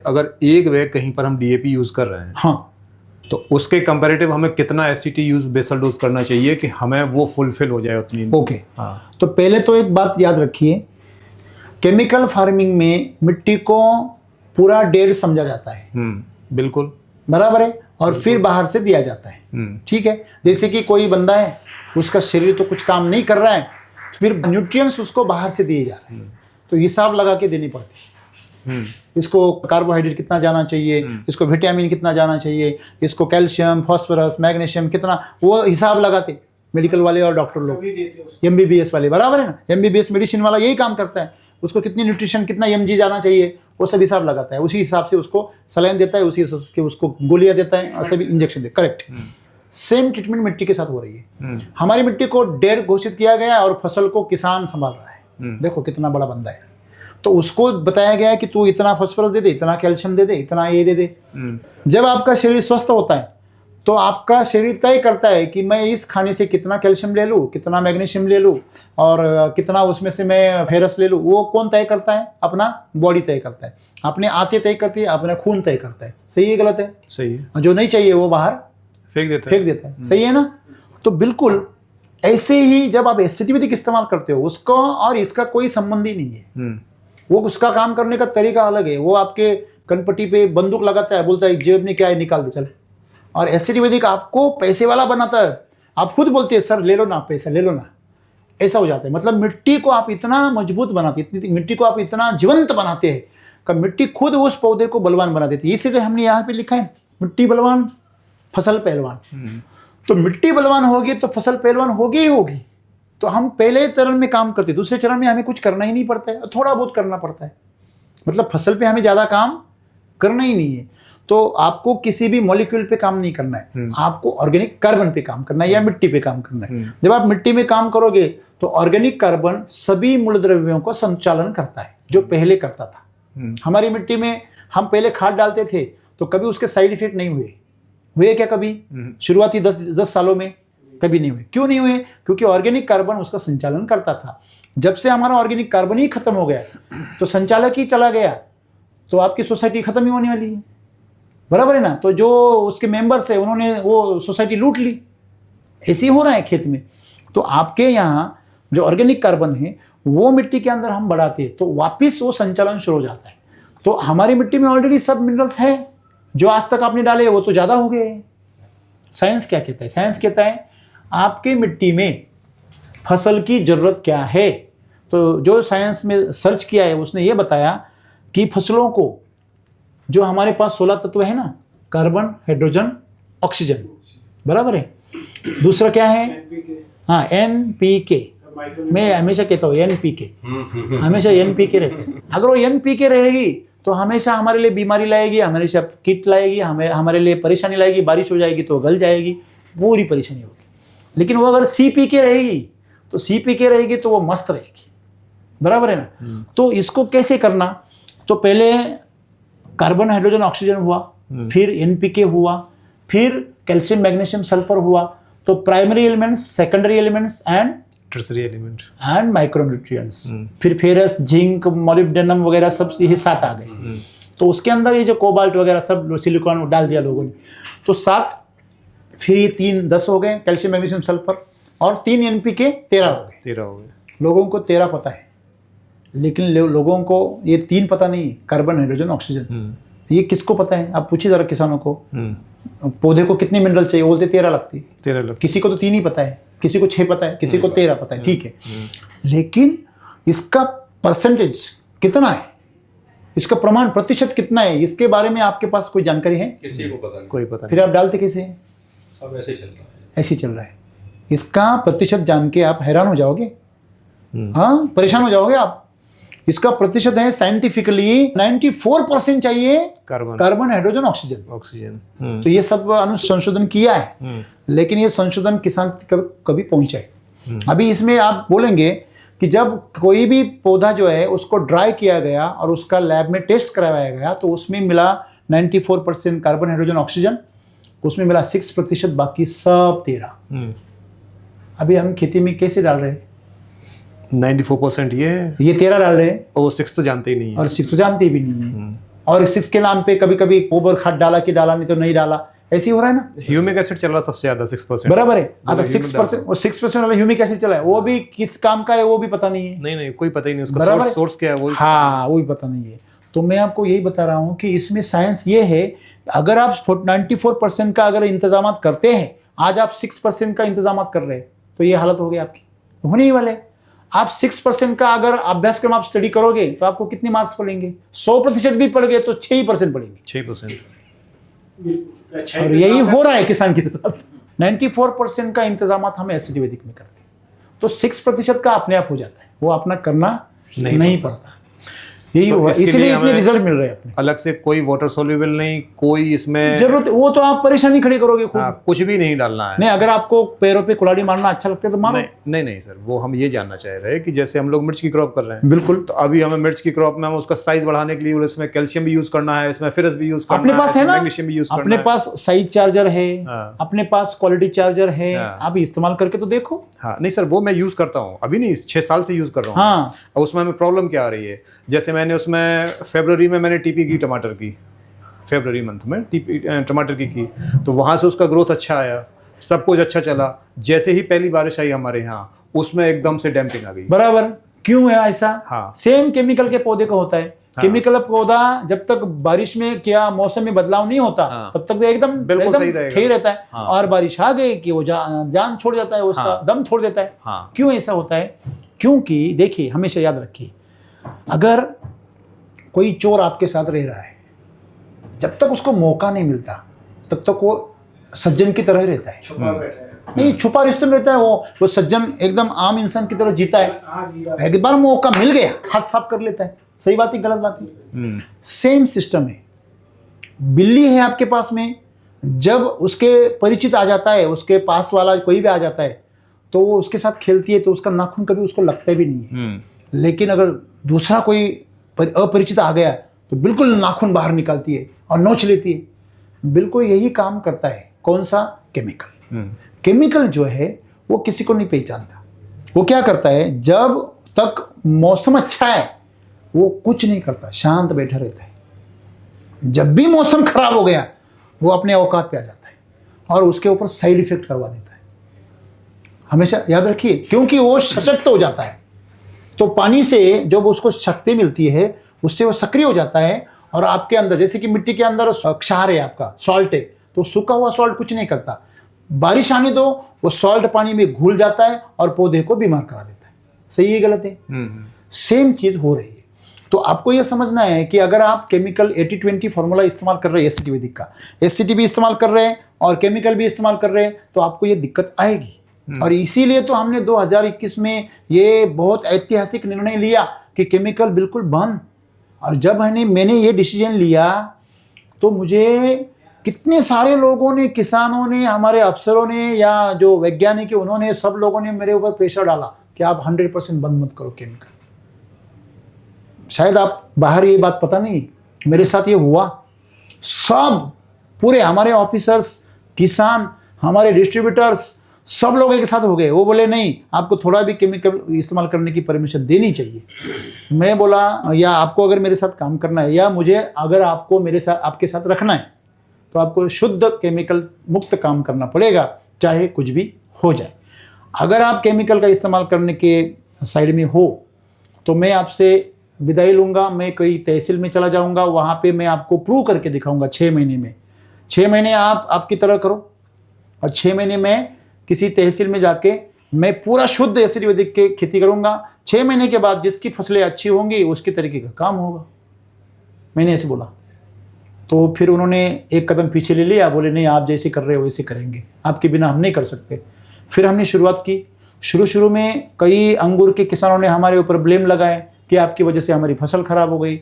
अगर एक बैग कहीं पर हम डीएपी यूज कर रहे हैं, हाँ, तो उसके कंपैरेटिव हमें कितना एससीटी यूज बेसल डोज करना चाहिए कि हमें वो फुलफिल हो जाए उतनी? ओके। हाँ। तो पहले तो एक बात याद रखिए, केमिकल फार्मिंग में मिट्टी को पूरा डेढ़ समझा जाता है, बिल्कुल बराबर है, और फिर बाहर से दिया जाता है। ठीक है, जैसे कि कोई बंदा है, उसका शरीर तो कुछ काम नहीं कर रहा है, तो फिर न्यूट्रिएंट्स उसको बाहर से दिए जा रहे हैं, तो हिसाब लगा के देनी पड़ती है। इसको कार्बोहाइड्रेट कितना जाना चाहिए, इसको विटामिन कितना जाना चाहिए, इसको कैल्शियम, फास्फोरस, मैग्नीशियम कितना, वो हिसाब लगाते मेडिकल वाले और डॉक्टर लोग, एमबीबीएस वाले, बराबर है ना। एमबीबीएस मेडिसिन वाला यही काम करता है, उसको कितनी न्यूट्रिशन, कितना एमजी जाना चाहिए, वो सब हिसाब लगाता है, उसी हिसाब से उसको सलाइन देता है, उसी हिसाब से उसको गोलियां देता है और सभी इंजेक्शन देता है। करेक्ट। सेम ट्रीटमेंट मिट्टी के साथ हो रही है। हमारी मिट्टी को डेढ़ घोषित किया गया और फसल को किसान संभाल रहा है। देखो कितना बड़ा बंदा है, तो उसको बताया गया है कि तू इतना फास्फोरस दे दे, इतना कैल्शियम दे दे, इतना ये दे दे। जब आपका शरीर स्वस्थ होता है तो आपका शरीर तय करता है कि मैं इस खाने से कितना कैल्शियम ले लूँ, कितना मैग्नीशियम ले लूँ और कितना उसमें से मैं फेरस ले लूँ। वो कौन तय करता है? अपना बॉडी तय करता है, अपने आंतें तय करती है, अपना खून तय करता है। सही है गलत है? सही है। जो नहीं चाहिए वो बाहर फेंक देता है। सही है ना? तो बिल्कुल ऐसे ही जब आप एसिडिक इस्तेमाल करते हो, उसका और इसका कोई संबंध ही नहीं है। वो उसका काम करने का तरीका अलग है। वो आपके कनपट्टी पे बंदूक लगाता है, बोलता है जेब में क्या है निकाल दे चल। और एसिडिक आपको पैसे वाला बनाता है। आप खुद बोलते हैं सर ले लो ना, पैसा ले लो ना, ऐसा हो जाता है। मतलब मिट्टी को आप इतना मजबूत बनाते, मिट्टी को आप इतना जीवंत बनाते हैं कि मिट्टी खुद उस पौधे को बलवान बना देती है। इसीलिए हमने यहाँ पे लिखा है मिट्टी बलवान फसल पहलवान। तो मिट्टी बलवान होगी तो फसल पहलवान होगी ही होगी। तो हम पहले चरण में काम करते, दूसरे चरण में हमें कुछ करना ही नहीं पड़ता है, थोड़ा बहुत करना पड़ता है। मतलब फसल पे हमें ज़्यादा काम करना ही नहीं है। तो आपको किसी भी मॉलिक्यूल पे काम नहीं करना है, आपको ऑर्गेनिक कार्बन पे काम करना है या मिट्टी पे काम करना है। जब आप मिट्टी में काम करोगे तो ऑर्गेनिक कार्बन सभी मूल द्रव्यों को संचालन करता है, जो पहले करता था। हमारी मिट्टी में हम पहले खाद डालते थे तो कभी उसके साइड इफेक्ट नहीं हुए क्या कभी? शुरुआती 10 सालों में कभी नहीं हुए। क्यों नहीं हुए? क्योंकि ऑर्गेनिक कार्बन उसका संचालन करता था। जब से हमारा ऑर्गेनिक कार्बन ही खत्म हो गया तो संचालक ही चला गया, तो आपकी सोसाइटी खत्म ही होने वाली है, बराबर है ना। तो जो उसके मेंबर्स है उन्होंने वो सोसाइटी लूट ली। ऐसे ही हो रहा है खेत में। तो आपके यहाँ जो ऑर्गेनिक कार्बन है वो मिट्टी के अंदर हम बढ़ाते हैं तो वापिस वो संचालन शुरू हो जाता है। तो हमारी मिट्टी में ऑलरेडी सब मिनरल्स है, जो आज तक आपने डाले वो तो ज़्यादा हो गए। साइंस क्या कहता है? साइंस कहता है आपके मिट्टी में फसल की ज़रूरत क्या है। तो जो साइंस में सर्च किया है उसने ये बताया कि फसलों को जो हमारे पास 16 तत्व है ना, कार्बन, हाइड्रोजन, ऑक्सीजन, बराबर है। दूसरा क्या है? हाँ, NPK। मैं हमेशा कहता हूँ NPK, हमेशा NPK रहते हैं। अगर वो NPK रहेगी तो हमेशा हमारे लिए बीमारी लाएगी, हमेशा कीट लाएगी, हमारे लिए परेशानी लाएगी। बारिश हो जाएगी तो गल जाएगी, पूरी परेशानी होगी। लेकिन वो अगर CPK रहेगी तो वो मस्त रहेगी, बराबर है ना। तो इसको कैसे करना? तो पहले कार्बन, हाइड्रोजन, ऑक्सीजन हुआ, फिर NPK हुआ, फिर कैल्शियम, मैग्नीशियम, सल्फर हुआ। तो primary elements, secondary elements and tertiary element and micronutrients. फिर फेरस, जिंक, मोलिब्डेनम वगैरह सब ये 7 आ गए। तो उसके अंदर ये जो कोबाल्ट वगैरह सब सिलिकॉन डाल दिया लोगों ने, तो 7, फिर ये 3 10 हो गए, कैल्शियम, मैग्नीशियम, सल्फर, और 3 NPK 13 हो गए। लोगों को 13 पता है, लेकिन लोगों को ये 3 पता नहीं है, कार्बन, हाइड्रोजन, ऑक्सीजन। ये किसको पता है? आप पूछिए जरा किसानों को, पौधे को कितनी मिनरल चाहिए, बोलते 13 लगती है। 13 लगती। किसी को तो 3 ही पता है, किसी को 6 पता है, किसी को 13 पता है, ठीक है। लेकिन इसका परसेंटेज कितना है, इसका प्रमाण प्रतिशत कितना है, इसके बारे में आपके पास कोई जानकारी है? किसी को पता नहीं, कोई पता नहीं। फिर आप डालते कैसे? सब ऐसे ही चल रहा है, ऐसे ही चल रहा है। इसका प्रतिशत जान के आप हैरान हो जाओगे, हाँ, परेशान हो जाओगे आप। इसका प्रतिशत है साइंटिफिकली 94% चाहिए कार्बन, हाइड्रोजन, ऑक्सीजन। तो ये सब अनुसंशोधन किया है, लेकिन ये संशोधन किसान तक कभी पहुंचाए। अभी इसमें आप बोलेंगे कि जब कोई भी पौधा जो है उसको ड्राई किया गया और उसका लैब में टेस्ट करवाया गया तो उसमें मिला 94% कार्बन, हाइड्रोजन, ऑक्सीजन, उसमें मिला 6%, बाकी सब 13। अभी हम खेती में कैसे डाल रहे हैं? 94% ये 13 डाल रहे हैं और 6 तो जानते ही नहीं है, और 6 तो जानते भी नहीं है। और 6 के नाम पे कभी कभी गोबर खाद डाला कि डाला, नहीं तो नहीं डाला, ऐसे ही हो रहा है ना। ह्यूमिक एसिड चल रहा सबसे ज्यादा 6%। बराबर है। आता 6% और 6% वाला ह्यूमिक एसिड चला है, वो भी किस काम का है वो भी पता नहीं है। नहीं कोई पता ही नहीं उसका बराबर है। सोर्स क्या है वो। हाँ, वो भी पता नहीं है। तो मैं आपको यही बता रहा हूँ कि इसमें साइंस ये है, अगर आप 94% का अगर इंतजाम करते हैं, आज आप 6% का इंतजाम कर रहे हैं, तो ये हालत हो गई आपकी, होने ही वाले। आप 6% का अगर अभ्यासक्रम आप स्टडी करोगे तो आपको कितने मार्क्स पड़ेंगे? 100% भी पड़ गए तो 6% पड़ेंगे। 6%। और यही हो रहा है किसान के साथ। 94% का इंतजाम हम एससीटी वैदिक में करते हैं, तो 6% का अपने आप हो जाता है, वो अपना करना नहीं पड़ता। यही तो हुआ, इसलिए इतने रिजल्ट मिल रहे हैं अपने। अलग से कोई वाटर सोल्यूबल नहीं, कोई इसमें जरूरत, वो तो आप परेशानी खड़ी करोगे खुद। कुछ भी नहीं डालना है। नहीं, अगर आपको पैरों पे कुल्हाड़ी मारना अच्छा लगता है तो मारो। नहीं सर, वो हम ये जानना चाह रहे हैं कि जैसे हम लोग मिर्च की क्रॉप कर रहे हैं, बिल्कुल, तो अभी हमें मिर्च की क्रॉप में हम उसका साइज बढ़ाने के लिए उसमें कैल्शियम भी यूज करना है, इसमें फेरस भी यूज करना अपने पास है ना, मैग्नीशियम भी यूज करना अपने है। पास साइज चार्जर है, हाँ। अपने पास क्वालिटी चार्जर है, हाँ। आप इस्तेमाल करके तो देखो। हाँ नहीं सर, वो मैं यूज करता हूँ, अभी नहीं 6 साल से यूज कर रहा हूँ। हाँ। अब उसमें हमें प्रॉब्लम क्या आ रही है, जैसे मैंने उसमें फरवरी में मैंने टीपी की टमाटर की, फरवरी मंथ में टीपी टमाटर की, तो वहां से उसका ग्रोथ अच्छा आया, सब कुछ अच्छा चला। जैसे ही पहली बारिश आई हमारे यहाँ, उसमें एकदम से डैम्पिंग आ गई। बराबर, क्यों है ऐसा? हाँ। सेम केमिकल के पौधे को होता है। हाँ। केमिकल पौधा जब तक बारिश में क्या मौसम में बदलाव नहीं होता, हाँ। तब तक तो एकदम सही रहता है। हाँ। और बारिश आ गई कि वो जान छोड़ जाता है, उसका हाँ। दम छोड़ देता है। हाँ। क्यों ऐसा होता है? क्योंकि देखिए, हमेशा याद रखिए, अगर कोई चोर आपके साथ रह रहा है, जब तक उसको मौका नहीं मिलता तब तक वो सज्जन की तरह रहता है। छुपा बैठा है। नहीं, छुपा रिश्ते में रहता है, वो सज्जन एकदम आम इंसान की तरह जीता है। एक बार मौका मिल गया, हाथ साफ कर लेता है। सही बात है, गलत बात है? सेम सिस्टम है। बिल्ली है आपके पास में, जब उसके परिचित आ जाता है, उसके पास वाला कोई भी आ जाता है, तो वो उसके साथ खेलती है, तो उसका नाखून कभी उसको लगता भी नहीं है। लेकिन अगर दूसरा कोई अपरिचित आ गया तो बिल्कुल नाखून बाहर निकालती है और नोच लेती है। बिल्कुल यही काम करता है कौन सा? केमिकल। केमिकल जो है वो किसी को नहीं पहचानता। वो क्या करता है, जब तक मौसम अच्छा है वो कुछ नहीं करता, शांत बैठा रहता है। जब भी मौसम खराब हो गया, वो अपने औकात पे आ जाता है और उसके ऊपर साइड इफेक्ट करवा देता है। हमेशा याद रखिए, क्योंकि वो सशक्त हो जाता है, तो पानी से जब उसको शक्ति मिलती है, उससे वो सक्रिय हो जाता है। और आपके अंदर, जैसे कि मिट्टी के अंदर क्षार है, आपका सॉल्ट है, तो सूखा हुआ सॉल्ट कुछ नहीं करता। बारिश आने दो, वो सॉल्ट पानी में घुल जाता है और पौधे को बीमार करा देता है। सही है, गलत है? सेम चीज हो रही है। तो आपको यह समझना है कि अगर आप केमिकल 80-20 फॉर्मूला इस्तेमाल कर रहे हैं, एससीटी वैदिक का, एससीटी भी इस्तेमाल कर रहे हैं और केमिकल भी इस्तेमाल कर रहे हैं, तो आपको ये दिक्कत आएगी। और इसीलिए तो हमने 2021 में ये बहुत ऐतिहासिक निर्णय लिया कि केमिकल बिल्कुल बंद। और जब मैंने ये डिसीजन लिया, तो मुझे कितने सारे लोगों ने, किसानों ने, हमारे अफसरों ने, या जो वैज्ञानिक है उन्होंने, सब लोगों ने मेरे ऊपर प्रेशर डाला कि आप 100% बंद मत करो केमिकल। शायद आप बाहर ये बात पता नहीं, मेरे साथ ये हुआ। सब पूरे हमारे ऑफिसर्स, किसान, हमारे डिस्ट्रीब्यूटर्स, सब लोग एक साथ हो गए। वो बोले नहीं, आपको थोड़ा भी केमिकल इस्तेमाल करने की परमिशन देनी चाहिए। मैं बोला, या आपको अगर मेरे साथ काम करना है, या मुझे अगर आपको मेरे साथ, आपके साथ रखना है, तो आपको शुद्ध केमिकल मुक्त काम करना पड़ेगा, चाहे कुछ भी हो जाए। अगर आप केमिकल का इस्तेमाल करने के साइड में हो, तो मैं आपसे विदाई लूँगा। मैं कोई तहसील में चला जाऊँगा, वहाँ पे मैं आपको प्रूव करके दिखाऊँगा 6 महीने में। 6 महीने आप आपकी तरह करो, और 6 महीने में किसी तहसील में जाके मैं पूरा शुद्ध एससीटी वैदिक के खेती करूँगा। 6 महीने के बाद जिसकी फसलें अच्छी होंगी, उसके तरीके का काम होगा। मैंने ऐसे बोला। तो फिर उन्होंने एक कदम पीछे ले लिया, बोले नहीं, आप जैसे कर रहे हो वैसे करेंगे, आपके बिना हम नहीं कर सकते। फिर हमने शुरुआत की। शुरू में कई अंगूर के किसानों ने हमारे ऊपर ब्लेम लगाए कि आपकी वजह से हमारी फसल खराब हो गई।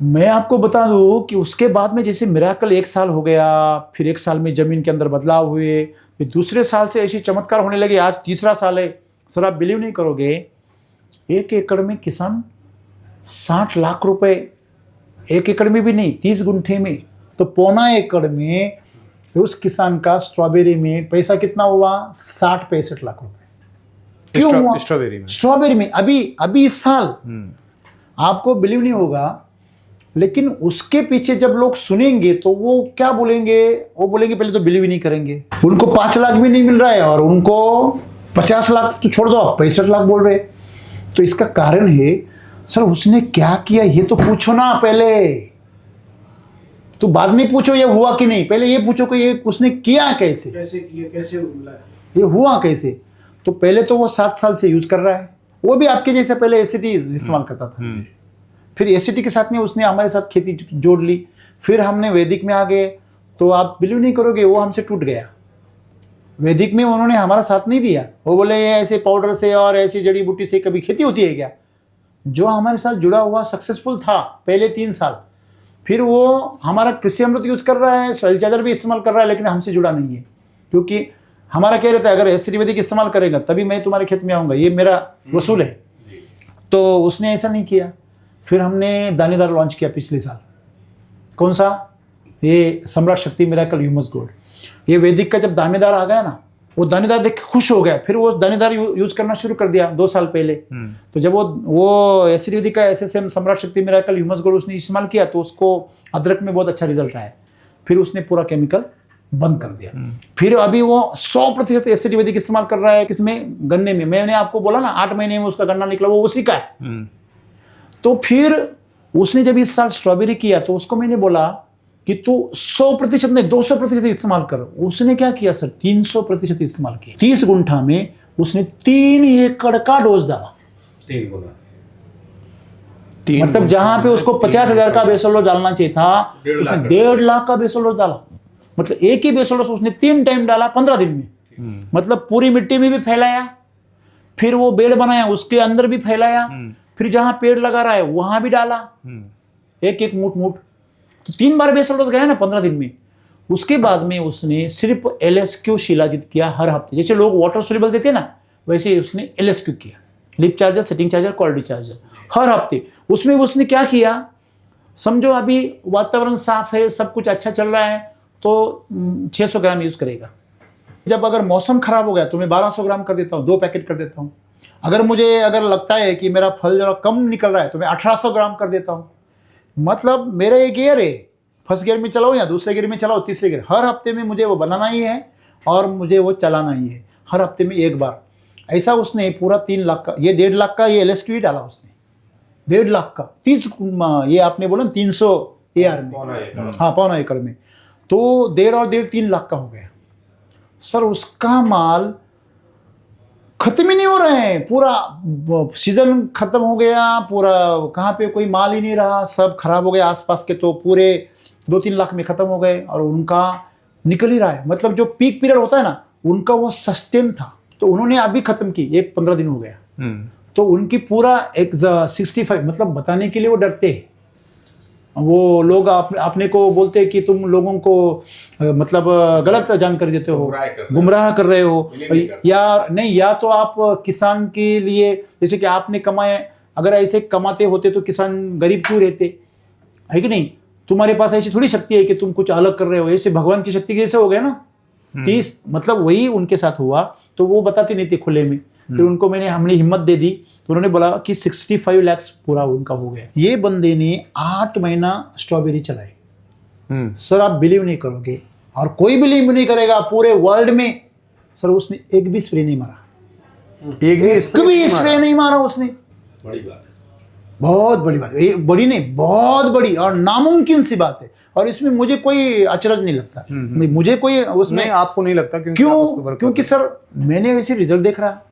मैं आपको बता दूं कि उसके बाद में जैसे मिराकल 1 साल हो गया, फिर 1 साल में ज़मीन के अंदर बदलाव हुए, फिर दूसरे साल से ऐसी चमत्कार होने लगे। आज तीसरा साल है। सर आप बिलीव नहीं करोगे, 1 एकड़ में किसान 60 लाख रुपए, 1 एकड़ में भी नहीं, 30 गुंठे में, तो 1.25 एकड़ में उस किसान का स्ट्रॉबेरी में पैसा कितना हुआ? 60-65 लाख रुपए। क्यों हुआ? स्ट्रॉबेरी में अभी इस साल। आपको बिलीव नहीं होगा, लेकिन उसके पीछे जब लोग सुनेंगे तो वो क्या बोलेंगे, वो बोलेंगे पहले तो बिलीव ही नहीं करेंगे, उनको 5 लाख भी नहीं मिल रहा है और उनको 50 लाख तो छोड़ दो, आप 65 लाख बोल रहे। तो इसका कारण है सर उसने क्या किया ये तो पूछो ना पहले, तो बाद में पूछो ये हुआ कि नहीं, पहले ये पूछो कि ये उसने किया कैसे, कैसे किया, कैसे मिला, ये हुआ कैसे। तो पहले तो वो 7 साल से यूज कर रहा है, वो भी आपके जैसे पहले एसिटी इस्तेमाल करता था, फिर एसिटी के साथ में उसने हमारे साथ खेती जोड़ ली, फिर हमने वैदिक में आ गए। तो आप बिलीव नहीं करोगे वो हमसे टूट गया। वैदिक में उन्होंने हमारा साथ नहीं दिया, वो बोले ये ऐसे पाउडर से और ऐसी जड़ी बूटी से कभी खेती होती है क्या। जो हमारे साथ जुड़ा हुआ सक्सेसफुल था पहले 3 साल, फिर वो हमारा कृषि अमृत यूज कर रहा है, सॉइल चार्जर भी इस्तेमाल कर रहा है, लेकिन हमसे जुड़ा नहीं है, क्योंकि हमारा कह रहता है अगर एसिडी वैदिक इस्तेमाल करेगा तभी मैं तुम्हारे खेत में आऊँगा, ये मेरा वसूल है। तो उसने ऐसा नहीं किया। फिर हमने दानेदार लॉन्च किया पिछले साल। कौन सा, ये सम्राट शक्ति मिरेकल ह्यूमस गोल्ड। ये वैदिक का जब दानेदार आ गया ना, वो दानेदार देख के खुश हो गया, फिर वो दानेदार यूज करना शुरू कर दिया 2 साल पहले। तो जब वो एसिड वैदिक का SSM सम्राट शक्ति मिरेकल ह्यूमस गोल्ड उसने इस्तेमाल किया तो उसको अदरक में बहुत अच्छा रिजल्ट आया। फिर उसने पूरा केमिकल बंद कर दिया। फिर अभी वो 100% एसिड वैदिक इस्तेमाल कर रहा है, किसमें, गन्ने में। मैंने आपको बोला ना 8 महीने में उसका गन्ना निकला, वो उसी का है। तो फिर उसने जब इस साल स्ट्रॉबेरी किया तो उसको मैंने बोला कि तू 100% नहीं 200% इस्तेमाल कर। उसने क्या किया सर, 300% इस्तेमाल किया। 30 गुंठा में उसने 3 एकड़ का डोज डाला। 3 गुना, मतलब जहां पे उसको 50,000 का बेसल डोज डालना चाहिए था, 1.5 उसने लाख 1.5 लाख का बेसल डोज डाला। मतलब एक ही बेसल डोज उसने 3 टाइम डाला 15 दिन में। मतलब पूरी मिट्टी में भी फैलाया, फिर वो बेड़ बनाया उसके अंदर भी फैलाया, फिर जहां पेड़ लगा रहा है वहां भी डाला, एक मुठ। तो 3 बार बेसल डोज गया ना 15 दिन में। उसके बाद में उसने सिर्फ LSQ शिलाजित किया हर हफ्ते। जैसे लोग वाटर सोल्यूबल देते हैं ना, वैसे उसने LSQ किया, lip charger, setting charger, quality charger, हर हफ्ते। उसमें उसने क्या किया, समझो अभी वातावरण साफ है, सब कुछ अच्छा चल रहा है, तो 600 ग्राम यूज करेगा। जब अगर मौसम खराब हो गया तो मैं 1200 ग्राम कर देता हूँ, 2 पैकेट कर देता हूँ। अगर लगता है कि मेरा फल जरा कम निकल रहा है तो मैं 1800 ग्राम कर देता हूँ। मतलब मेरा एक गियर है, फर्स्ट गियर में चलाओ या दूसरे गियर में चलाओ, तीसरे गियर, हर हफ्ते में मुझे वो बनाना ही है और मुझे वो चलाना ही है, हर हफ्ते में 1 बार। ऐसा उसने पूरा 3 लाख का, ये 1.5 लाख का ये LSQ ही डाला उसने, 1.5 लाख का 30, ये आपने बोला 300 AR में, हाँ 1.25 एकड़ में, तो 1.5 और 1.5 3 लाख का हो गया सर। उसका माल खत्म ही नहीं हो रहे हैं, पूरा सीजन खत्म हो गया, पूरा कहाँ पे कोई माल ही नहीं रहा, सब खराब हो गया आसपास के, तो पूरे 2-3 लाख में खत्म हो गए और उनका निकल ही रहा है। मतलब जो पीक पीरियड होता है ना, उनका वो सस्टेन था, तो उन्होंने अभी खत्म की, 15 दिन हो गया। तो उनकी पूरा 65, मतलब बताने के लिए वो डरते हैं। वो लोग अपने को बोलते हैं कि तुम लोगों को मतलब गलत जानकारी देते हो, गुमराह कर रहे हो, या नहीं, या तो आप किसान के लिए, जैसे कि आपने कमाए, अगर ऐसे कमाते होते तो किसान गरीब क्यों रहते, है कि नहीं। तुम्हारे पास ऐसी थोड़ी शक्ति है कि तुम कुछ अलग कर रहे हो, ऐसे भगवान की शक्ति कैसे हो गया ना। 30, मतलब वही उनके साथ हुआ, तो वो बताते नहीं थे खुले में। तो उनको हमने हिम्मत दे दी, तो उन्होंने बोला कि 65 लाख पूरा उनका हो गया। ये बंदे ने 8 महीना स्ट्रॉबेरी चलाई सर, आप बिलीव नहीं करोगे, और कोई बिलीव नहीं करेगा पूरे वर्ल्ड में सर, उसने एक भी स्प्रे नहीं मारा, एक भी स्प्रे नहीं मारा उसने। बड़ी बात है, बहुत बड़ी बात है, बड़ी नहीं, बहुत बड़ी और नामुमकिन सी बात है। और इसमें मुझे कोई अचरज नहीं लगता, मुझे कोई उसमें, आपको नहीं लगता, क्योंकि सर मैंने ऐसे रिजल्ट देख रहा।